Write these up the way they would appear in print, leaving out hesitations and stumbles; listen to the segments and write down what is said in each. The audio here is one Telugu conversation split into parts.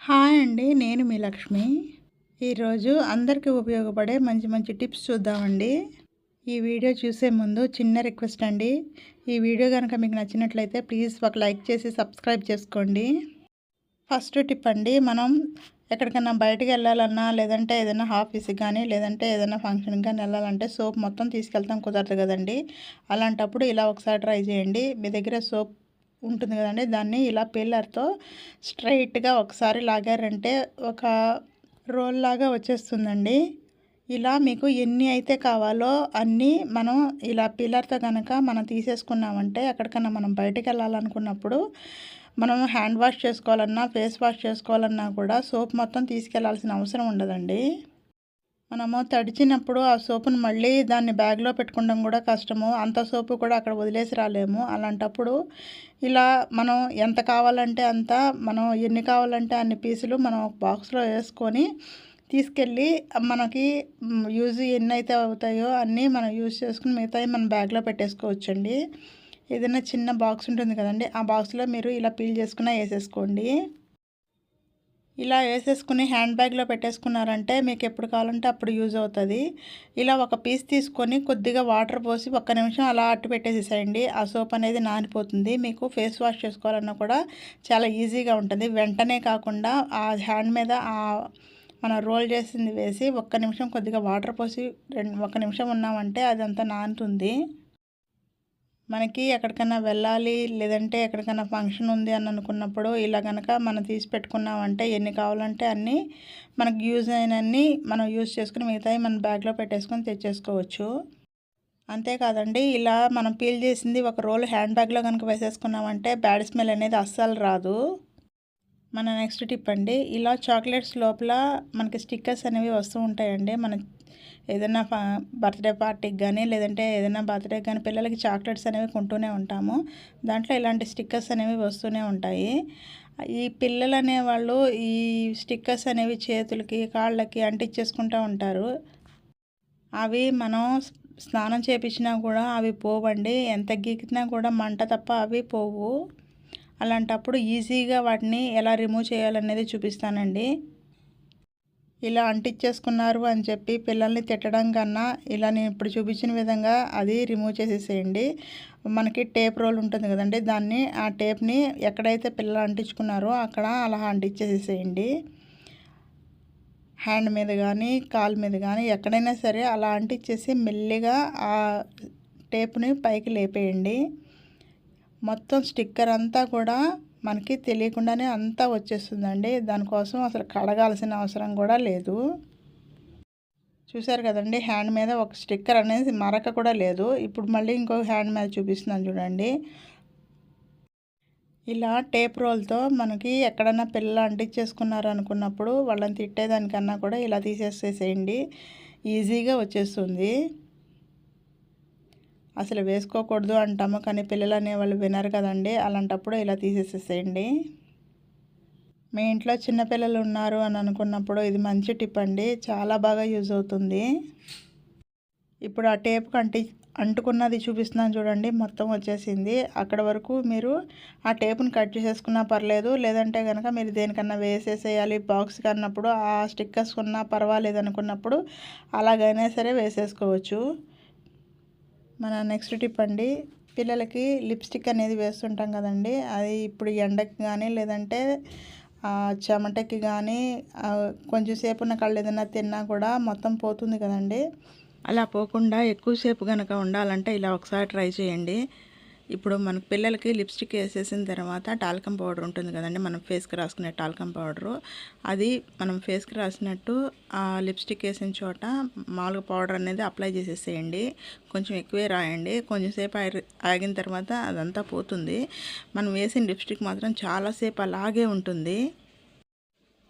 హాయ్ అండి. నేను మీ లక్ష్మి. ఈరోజు అందరికీ ఉపయోగపడే మంచి మంచి టిప్స్ చూద్దామండి. ఈ వీడియో చూసే ముందు చిన్న రిక్వెస్ట్ అండి. ఈ వీడియో కనుక మీకు నచ్చినట్లయితే ప్లీజ్ ఒక లైక్ చేసి సబ్స్క్రైబ్ చేసుకోండి. ఫస్ట్ టిప్ అండి, మనం ఎక్కడికన్నా బయటికి వెళ్ళాలన్నా, లేదంటే ఏదైనా ఆఫీస్కి కానీ, లేదంటే ఏదైనా ఫంక్షన్కి కానీ వెళ్ళాలంటే సోప్ మొత్తం తీసుకెళ్తాం కుదరదు కదండి. అలాంటప్పుడు ఇలా ఒకసారి ట్రై చేయండి. మీ దగ్గర సోప్ ఉంటుంది కదండి, దాన్ని ఇలా పిల్లర్తో స్ట్రైట్గా ఒకసారి లాగారంటే ఒక రోల్ లాగా వచ్చేస్తుందండి. ఇలా మీకు ఎన్ని అయితే కావాలో అన్నీ మనం ఇలా పిల్లర్తో కనుక మనం తీసేసుకున్నామంటే ఎక్కడికన్నా మనం బయటికి వెళ్ళాలనుకున్నప్పుడు మనం హ్యాండ్ వాష్ చేసుకోవాలన్నా, ఫేస్ వాష్ చేసుకోవాలన్నా కూడా సోప్ మొత్తం తీసుకెళ్లాల్సిన అవసరం ఉండదండి. మనము తడిచినప్పుడు ఆ సోపును మళ్ళీ దాన్ని బ్యాగ్లో పెట్టుకోవడం కూడా కష్టము. అంత సోపు కూడా అక్కడ వదిలేసి రాలేము. అలాంటప్పుడు ఇలా మనం ఎంత కావాలంటే అంత, మనం ఎన్ని కావాలంటే అన్ని పీసులు మనం ఒక బాక్స్లో వేసుకొని తీసుకెళ్ళి మనకి యూజ్ ఎన్నైతే అవుతాయో అన్నీ మనం యూజ్ చేసుకుని మిగతాయి మన బ్యాగ్లో పెట్టేసుకోవచ్చండి. ఏదైనా చిన్న బాక్స్ ఉంటుంది కదండి, ఆ బాక్స్లో మీరు ఇలా పీల్ చేసుకున్నా వేసేసుకోండి. ఇలా వేసేసుకుని హ్యాండ్ బ్యాగ్లో పెట్టేసుకున్నారంటే మీకు ఎప్పుడు కావాలంటే అప్పుడు యూజ్ అవుతుంది. ఇలా ఒక పీస్ తీసుకొని కొద్దిగా వాటర్ పోసి ఒక్క నిమిషం అలా అట్టు పెట్టేసేసేయండి. ఆ సోప్ అనేది నానిపోతుంది. మీకు ఫేస్ వాష్ చేసుకోవాలన్నా కూడా చాలా ఈజీగా ఉంటుంది. వెంటనే కాకుండా ఆ హ్యాండ్ మీద మనం రోల్ చేసింది వేసి ఒక్క నిమిషం కొద్దిగా వాటర్ పోసి ఒక్క నిమిషం ఉన్నామంటే అదంతా నానుతుంది. మనకి ఎక్కడికైనా వెళ్ళాలి, లేదంటే ఎక్కడికైనా ఫంక్షన్ ఉంది అని అనుకున్నప్పుడు ఇలా కనుక మనం తీసి పెట్టుకున్నామంటే ఎన్ని కావాలంటే అన్నీ మనకు యూజ్ అయినన్ని మనం యూజ్ చేసుకుని మిగతాయి మన బ్యాగ్లో పెట్టేసుకొని తెచ్చేసుకోవచ్చు. అంతేకాదండి, ఇలా మనం పీల్ చేసింది ఒక రోల్ హ్యాండ్ బ్యాగ్లో కనుక వేసేసుకున్నామంటే బ్యాడ్ స్మెల్ అనేది అస్సలు రాదు. మన నెక్స్ట్ టిప్ అండి, ఇలా చాక్లెట్స్ లోపల మనకి స్టిక్కర్స్ అనేవి వస్తూ ఉంటాయండి. మన ఏదైనా బర్త్డే పార్టీకి కానీ, లేదంటే ఏదైనా బర్త్డేకి కానీ పిల్లలకి చాక్లెట్స్ అనేవి కొంటూనే ఉంటాము. దాంట్లో ఇలాంటి స్టిక్కర్స్ అనేవి వస్తూనే ఉంటాయి. ఈ పిల్లలు అనేవాళ్ళు ఈ స్టిక్కర్స్ అనేవి చేతులకి, కాళ్ళకి అంటించేసుకుంటూ ఉంటారు. అవి మనం స్నానం చేపించినా కూడా అవి పోవండి. ఎంత గీకినా కూడా మంట తప్ప అవి పోవు. అలాంటప్పుడు ఈజీగా వాటిని ఎలా రిమూవ్ చేయాలనేది చూపిస్తానండి. ఇలా అంటించేసుకున్నారు అని చెప్పి పిల్లల్ని తిట్టడం కన్నా ఇలా నేను ఇప్పుడు చూపించిన విధంగా అది రిమూవ్ చేసేసేయండి. మనకి టేప్ రోల్ ఉంటుంది కదండి, దాన్ని ఆ టేప్ని ఎక్కడైతే పిల్లలు అంటించుకున్నారో అక్కడ అలా అంటించేసేసేయండి. హ్యాండ్ మీద కానీ, కాలు మీద కానీ ఎక్కడైనా సరే అలా అంటించేసి మెల్లిగా ఆ టేప్ని పైకి లేపేయండి. మొత్తం స్టిక్కర్ అంతా కూడా మనకి తెలియకుండానే అంతా వచ్చేస్తుందండి. దానికోసం అసలు కడగాల్సిన అవసరం కూడా లేదు. చూసారు కదండి, హ్యాండ్ మీద ఒక స్టిక్కర్ అనేది మరక కూడా లేదు. ఇప్పుడు మళ్ళీ ఇంకో హ్యాండ్ మీద చూపిస్తున్నాను చూడండి. ఇలా టేప్ రోల్తో మనకి ఎక్కడన్నా పిల్లలు అంటించేసుకున్నారు అనుకున్నప్పుడు వాళ్ళని తిట్టేదానికన్నా కూడా ఇలా తీసేసేసేయండి. ఈజీగా వచ్చేస్తుంది. అసలు వేసుకోకూడదు అంటాము, కానీ పిల్లలు అనేవాళ్ళు వినరు కదండి. అలాంటప్పుడు ఇలా తీసేసేసేయండి. మీ ఇంట్లో చిన్నపిల్లలు ఉన్నారు అని అనుకున్నప్పుడు ఇది మంచి టిప్ అండి. చాలా బాగా యూజ్ అవుతుంది. ఇప్పుడు ఆ టేప్కి అంటుకున్నది చూపిస్తున్నాను చూడండి, మొత్తం వచ్చేసింది. అక్కడ వరకు మీరు ఆ టేప్ని కట్ చేసేసుకున్నా పర్లేదు, లేదంటే కనుక మీరు దేనికన్నా వేసేసేయాలి బాక్స్కి అన్నప్పుడు ఆ స్టిక్కర్స్ ఉన్నా పర్వాలేదు అనుకున్నప్పుడు అలాగైనా సరే వేసేసుకోవచ్చు. మన నెక్స్ట్ టిప్ అండి, పిల్లలకి లిప్స్టిక్ అనేది వేస్తుంటాం కదండి, అది ఇప్పుడు ఎండకి కానీ, లేదంటే చెమటకి కానీ, కొంచెం సేపు ఉన్న కళ్ళు ఏదైనా తిన్నా కూడా మొత్తం పోతుంది కదండి. అలా పోకుండా ఎక్కువసేపు కనుక ఉండాలంటే ఇలా ఒకసారి ట్రై చేయండి. ఇప్పుడు మనకు పిల్లలకి లిప్స్టిక్ వేసేసిన తర్వాత టాల్కమ్ పౌడర్ ఉంటుంది కదండి, మనం ఫేస్కి రాసుకునే టాల్కమ్ పౌడరు, అది మనం ఫేస్కి రాసినట్టు ఆ లిప్స్టిక్ వేసిన చోట మామూలుగా పౌడర్ అనేది అప్లై చేసేసేయండి. కొంచెం ఎక్కువే రాయండి. కొంచెంసేపు ఆగిన తర్వాత అదంతా పోతుంది. మనం వేసిన లిప్స్టిక్ మాత్రం చాలాసేపు అలాగే ఉంటుంది.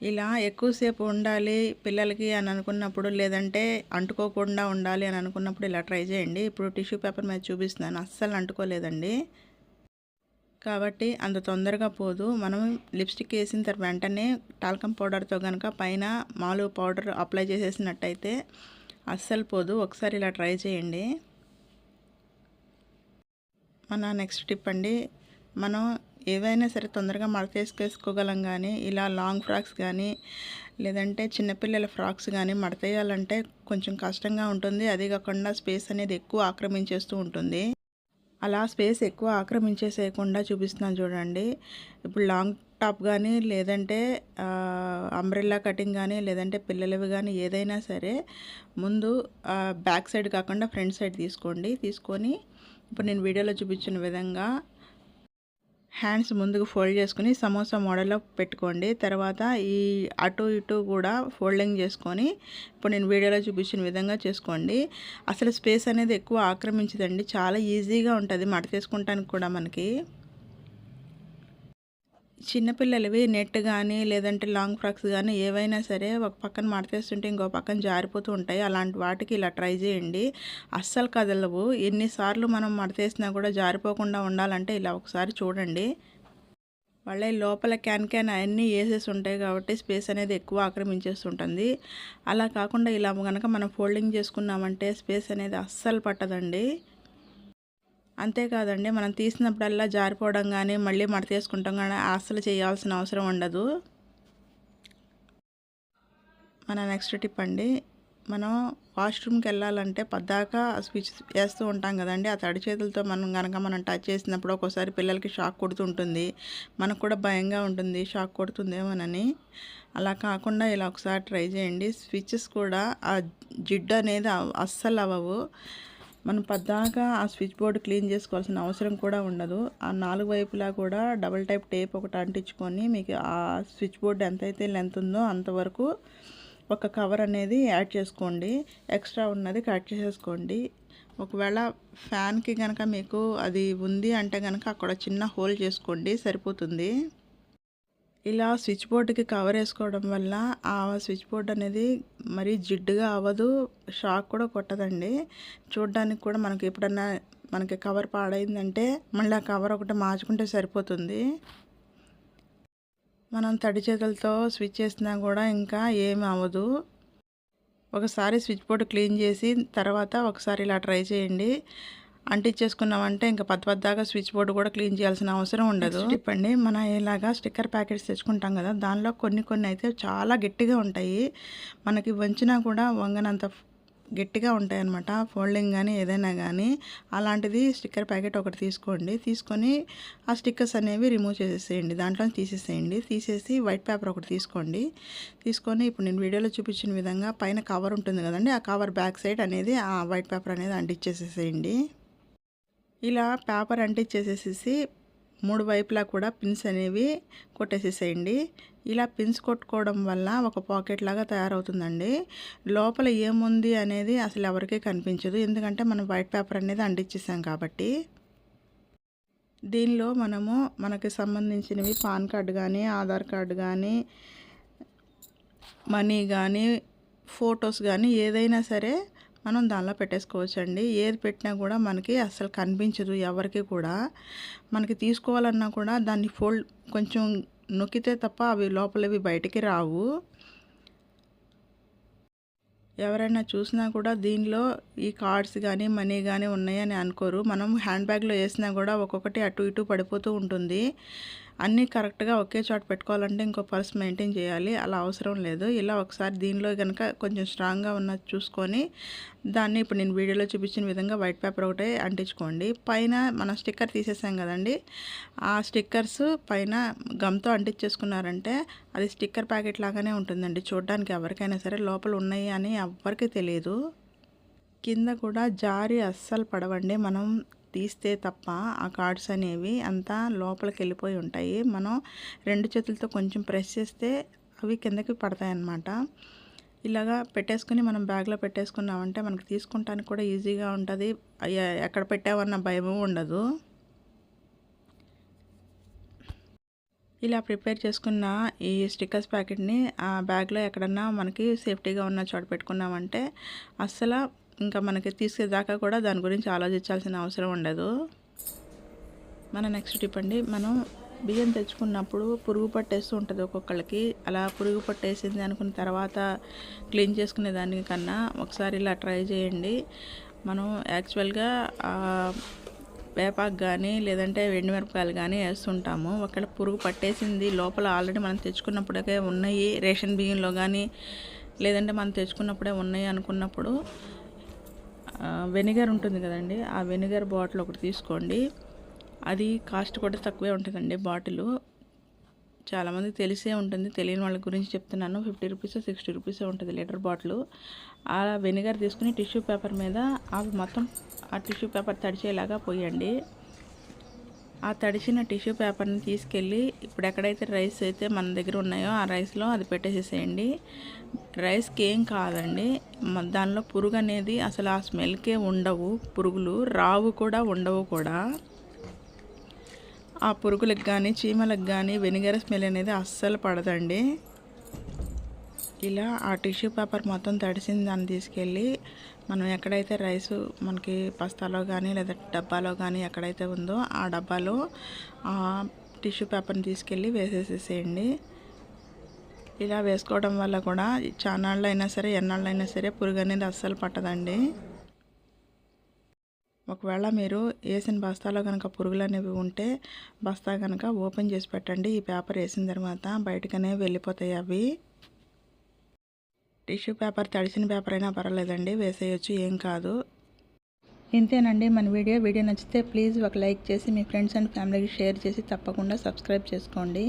ఇలా ఎక్కువసేపు ఉండాలి పిల్లలకి అని అనుకున్నప్పుడు, లేదంటే అంటుకోకుండా ఉండాలి అని అనుకున్నప్పుడు ఇలా ట్రై చేయండి. ఇప్పుడు టిష్యూ పేపర్ మీద చూపిస్తున్నాను, అస్సలు అంటుకోలేదండి. కాబట్టి అంత తొందరగా పోదు. మనం లిప్స్టిక్ వేసిన తర్వాత వెంటనే టాల్కమ్ పౌడర్తో కనుక పైన మామూలు పౌడర్ అప్లై చేసేసినట్టయితే అస్సలు పోదు. ఒకసారి ఇలా ట్రై చేయండి. మన నెక్స్ట్ టిప్ అండి, మనం ఏవైనా సరే తొందరగా మడతేసుకోగలం. కానీ ఇలా లాంగ్ ఫ్రాక్స్ కానీ లేదంటే చిన్నపిల్లల ఫ్రాక్స్ కానీ మడతేయాలంటే కొంచెం కష్టంగా ఉంటుంది. అదే కాకుండా స్పేస్ అనేది ఎక్కువ ఆక్రమించేస్తూ ఉంటుంది. అలా స్పేస్ ఎక్కువ ఆక్రమించేసేయకుండా చూపిస్తున్నాను చూడండి. ఇప్పుడు లాంగ్ టాప్ కానీ లేదంటే అంబ్రెల్లా కటింగ్ కానీ లేదంటే పిల్లలవి కానీ ఏదైనా సరే ముందు బ్యాక్ సైడ్ కాకుండా ఫ్రంట్ సైడ్ తీసుకొని ఇప్పుడు నేను వీడియోలో చూపించిన విధంగా హ్యాండ్స్ ముందుకు ఫోల్డ్ చేసుకుని సమోసా మోడల్లో పెట్టుకోండి. తర్వాత ఈ అటు ఇటు కూడా ఫోల్డింగ్ చేసుకొని ఇప్పుడు నేను వీడియోలో చూపించిన విధంగా చేసుకోండి. అసలు స్పేస్ అనేది ఎక్కువ ఆక్రమించదండి. చాలా ఈజీగా ఉంటుంది మడతేసుకోవడానికి కూడా. మనకి చిన్నపిల్లలవి నెట్ కానీ లేదంటే లాంగ్ ఫ్రాక్స్ కానీ ఏవైనా సరే ఒక పక్కన మడతేస్తుంటే ఇంకో పక్కన జారిపోతూ ఉంటాయి. అలాంటి వాటికి ఇలా ట్రై చేయండి. అస్సలు కదలవు. ఎన్నిసార్లు మనం మడతేసినా కూడా జారిపోకుండా ఉండాలంటే ఇలా ఒకసారి చూడండి. వాళ్ళ లోపల క్యాన్ అవన్నీ వేసేసి ఉంటాయి కాబట్టి స్పేస్ అనేది ఎక్కువ ఆక్రమించేస్తుంటుంది. అలా కాకుండా ఇలా కనుక మనం ఫోల్డింగ్ చేసుకున్నామంటే స్పేస్ అనేది అస్సలు పట్టదండి. అంతేకాదండి, మనం తీసినప్పుడల్లా జారిపోవడం కానీ మళ్ళీ మడతేసుకుంటాం కానీ అస్సలు చేయాల్సిన అవసరం ఉండదు. మన నెక్స్ట్ టిప్ అండి, మనం వాష్రూమ్కి వెళ్ళాలంటే పద్దాకా స్విచ్ వేస్తూ ఉంటాం కదండి. ఆ తడి చేతులతో మనం టచ్ చేసినప్పుడు ఒక్కోసారి పిల్లలకి షాక్ కొడుతుంటుంది. మనకు కూడా భయంగా ఉంటుంది షాక్ కొడుతుందేమోనని. అలా కాకుండా ఇలా ఒకసారి ట్రై చేయండి. స్విచెస్ కూడా ఆ జిడ్డు అనేది అస్సలు అవ్వవు. మనం పద్దాకా ఆ స్విచ్ బోర్డు క్లీన్ చేసుకోవాల్సిన అవసరం కూడా ఉండదు. ఆ 4 వైపులా కూడా డబుల్ టైప్ టేప్ ఒకటి అంటించుకొని మీకు ఆ స్విచ్ బోర్డు ఎంతైతే లెంత్ ఉందో అంతవరకు ఒక కవర్ అనేది యాడ్ చేసుకోండి. ఎక్స్ట్రా ఉన్నది కట్ చేసేసుకోండి. ఒకవేళ ఫ్యాన్కి కనుక మీకు అది ఉంది అంటే కనుక అక్కడ చిన్న హోల్ చేసుకోండి, సరిపోతుంది. ఇలా స్విచ్ బోర్డుకి కవర్ వేసుకోవడం వల్ల ఆ స్విచ్ బోర్డ్ అనేది మరీ జిడ్డుగా అవ్వదు, షాక్ కూడా కొట్టదండి. చూడడానికి కూడా మనకి ఎప్పుడన్నా మనకి కవర్ పాడైందంటే మళ్ళీ ఆ కవర్ ఒకటి మార్చుకుంటే సరిపోతుంది. మనం తడి చేతులతో స్విచ్ చేసినా కూడా ఇంకా ఏమి అవ్వదు. ఒకసారి స్విచ్ బోర్డు క్లీన్ చేసి తర్వాత ఒకసారి ఇలా ట్రై చేయండి. అంటించేసుకున్నామంటే ఇంకా పద్దాకా స్విచ్ బోర్డు కూడా క్లీన్ చేయాల్సిన అవసరం ఉండదు. చెప్పండి, మనం ఇలాగా స్టిక్కర్ ప్యాకెట్స్ తెచ్చుకుంటాం కదా, దానిలో కొన్ని అయితే చాలా గట్టిగా ఉంటాయి. మనకి వంచినా కూడా వంగనంత గట్టిగా ఉంటాయి అన్నమాట. ఫోల్డింగ్ కానీ ఏదైనా కానీ అలాంటిది స్టిక్కర్ ప్యాకెట్ ఒకటి తీసుకొని ఆ స్టిక్కర్స్ అనేవి రిమూవ్ చేసేసేయండి, దాంట్లో తీసేసి వైట్ పేపర్ ఒకటి తీసుకొని ఇప్పుడు నేను వీడియోలో చూపించిన విధంగా పైన కవర్ ఉంటుంది కదండి, ఆ కవర్ బ్యాక్ సైడ్ అనేది ఆ వైట్ పేపర్ అనేది అంటించేసేసేయండి. ఇలా పేపర్ అంటించేసేసి 3 వైపులా కూడా పిన్స్ అనేవి కొట్టేసేసేయండి. ఇలా పిన్స్ కొట్టుకోవడం వల్ల ఒక పాకెట్ లాగా తయారవుతుందండి. లోపల ఏముంది అనేది అసలు ఎవరికీ కనిపించదు, ఎందుకంటే మనం వైట్ పేపర్ అనేది అంటించేసాం కాబట్టి. దీనిలో మనకి సంబంధించినవి పాన్ కార్డు కానీ ఆధార్ కార్డు కానీ మనీ కానీ ఫొటోస్ కానీ ఏదైనా సరే మనం దానిలో పెట్టేసుకోవచ్చండి. ఏది పెట్టినా కూడా మనకి అస్సలు కనిపించదు ఎవరికి కూడా. మనకి తీసుకోవాలన్నా కూడా దాన్ని ఫోల్డ్ కొంచెం నొక్కితే తప్ప అవి లోపలవి బయటికి రావు. ఎవరైనా చూసినా కూడా దీనిలో ఈ కార్డ్స్ కానీ మనీ కానీ ఉన్నాయని అనుకోరు. మనం హ్యాండ్ బ్యాగ్లో వేసినా కూడా ఒక్కొక్కటి అటు ఇటు పడిపోతూ ఉంటుంది. అన్నీ కరెక్ట్గా ఒకే చోట పెట్టుకోవాలంటే ఇంకో పర్స్ మెయింటైన్ చేయాలి, అలా అవసరం లేదు. ఇలా ఒకసారి దీనిలో కనుక కొంచెం స్ట్రాంగ్గా ఉన్నది చూసుకొని దాన్ని ఇప్పుడు నేను వీడియోలో చూపించిన విధంగా వైట్ పేపర్ ఒకటే అంటించుకోండి. పైన మనం స్టిక్కర్ తీసేసాం కదండి, ఆ స్టిక్కర్స్ పైన గమ్తో అంటించేసుకున్నారంటే అది స్టిక్కర్ ప్యాకెట్ లాగానే ఉంటుందండి. చూడడానికి ఎవరికైనా సరే లోపల ఉన్నాయి అని ఎవ్వరికీ తెలియదు. కింద కూడా జారి అస్సలు పడవండి, మనం తీస్తే తప్ప ఆ కార్డ్స్ అనేవి అంతా లోపలికి వెళ్ళిపోయి ఉంటాయి. మనం 2 చేతులతో కొంచెం ప్రెస్ చేస్తే అవి కిందకి పడతాయి అన్నమాట. ఇలాగా పెట్టేసుకుని మనం బ్యాగ్లో పెట్టేసుకున్నామంటే మనకు తీసుకుంటానికి కూడా ఈజీగా ఉంటుంది, ఎక్కడ పెట్టామన్న భయము ఉండదు. ఇలా ప్రిపేర్ చేసుకున్న ఈ స్టిక్కర్స్ ప్యాకెట్ని ఆ బ్యాగ్లో ఎక్కడన్నా మనకి సేఫ్టీగా ఉన్న చోట పెట్టుకున్నామంటే అస్సలు ఇంకా మనకి తీసుకేదాకా కూడా దాని గురించి ఆలోచించాల్సిన అవసరం ఉండదు. మన నెక్స్ట్ టిప్ అండి, మనం బియ్యం తెచ్చుకున్నప్పుడు పురుగు పట్టేస్తూ ఉంటుంది ఒక్కొక్కళ్ళకి. అలా పురుగు పట్టేసింది అనుకున్న తర్వాత క్లీన్ చేసుకునే దానికన్నా ఒకసారి ఇలా ట్రై చేయండి. మనం యాక్చువల్గా వేపాకు కానీ లేదంటే ఎండుమిరపకాయలు కానీ వేస్తుంటాము. ఒకవేళ పురుగు పట్టేసింది లోపల ఆల్రెడీ మనం తెచ్చుకున్నప్పుడే ఉన్నాయి, రేషన్ బియ్యంలో కానీ లేదంటే మనం తెచ్చుకున్నప్పుడే ఉన్నాయి అనుకున్నప్పుడు వెనిగర్ ఉంటుంది కదండి, ఆ వెనిగర్ బాటిల్ ఒకటి తీసుకోండి. అది కాస్ట్ కూడా తక్కువే ఉంటుందండి బాటిల్. చాలామందికి తెలిసే ఉంటుంది, తెలియని వాళ్ళ గురించి చెప్తున్నాను. 50 రూపీస్ 60 రూపీస్ ఉంటుంది లీటర్ బాటిల్. ఆ వెనిగర్ తీసుకుని టిష్యూ పేపర్ మీద మొత్తం ఆ టిష్యూ పేపర్ తడిచేలాగా పోయండి. ఆ తడిచిన టిష్యూ పేపర్ని తీసుకెళ్ళి ఇప్పుడు ఎక్కడైతే రైస్ అయితే మన దగ్గర ఉన్నాయో ఆ రైస్లో అది పెట్టేసేసేయండి. రైస్కి ఏం కాదండి, దానిలో పురుగు అనేది అసలు ఆ స్మెల్కే ఉండవు, పురుగులు రావు కూడా ఉండవు కూడా. ఆ పురుగులకు కానీ చీమలకు కానీ వెనిగర్ స్మెల్ అనేది అస్సలు పడదండి. ఇలా ఆ టిష్యూ పేపర్ మొత్తం తడిసిన దాన్ని తీసుకెళ్ళి మనం ఎక్కడైతే రైసు మనకి బస్తాలో కానీ లేదా డబ్బాలో కానీ ఎక్కడైతే ఉందో ఆ డబ్బాలో ఆ టిష్యూ పేపర్ని తీసుకెళ్ళి వేసేసేసేయండి. ఇలా వేసుకోవడం వల్ల కూడా చానాళ్ళు అయినా సరే ఎన్నాళ్ళైనా సరే పురుగు అనేది అస్సలు పట్టదండి. ఒకవేళ మీరు వేసిన బస్తాలో కనుక పురుగులు అనేవి ఉంటే బస్తా కనుక ఓపెన్ చేసి పెట్టండి. ఈ పేపర్ వేసిన తర్వాత బయటకనే వెళ్ళిపోతాయి అవి. టిష్యూ పేపర్ తడిసిన పేపర్ అయినా పర్వాలేదండి, వేసేయచ్చు, ఏం కాదు. ఇంతేనండి మన వీడియో నచ్చితే ప్లీజ్ ఒక లైక్ చేసి మీ ఫ్రెండ్స్ అండ్ ఫ్యామిలీకి షేర్ చేసి తప్పకుండా సబ్స్క్రైబ్ చేసుకోండి.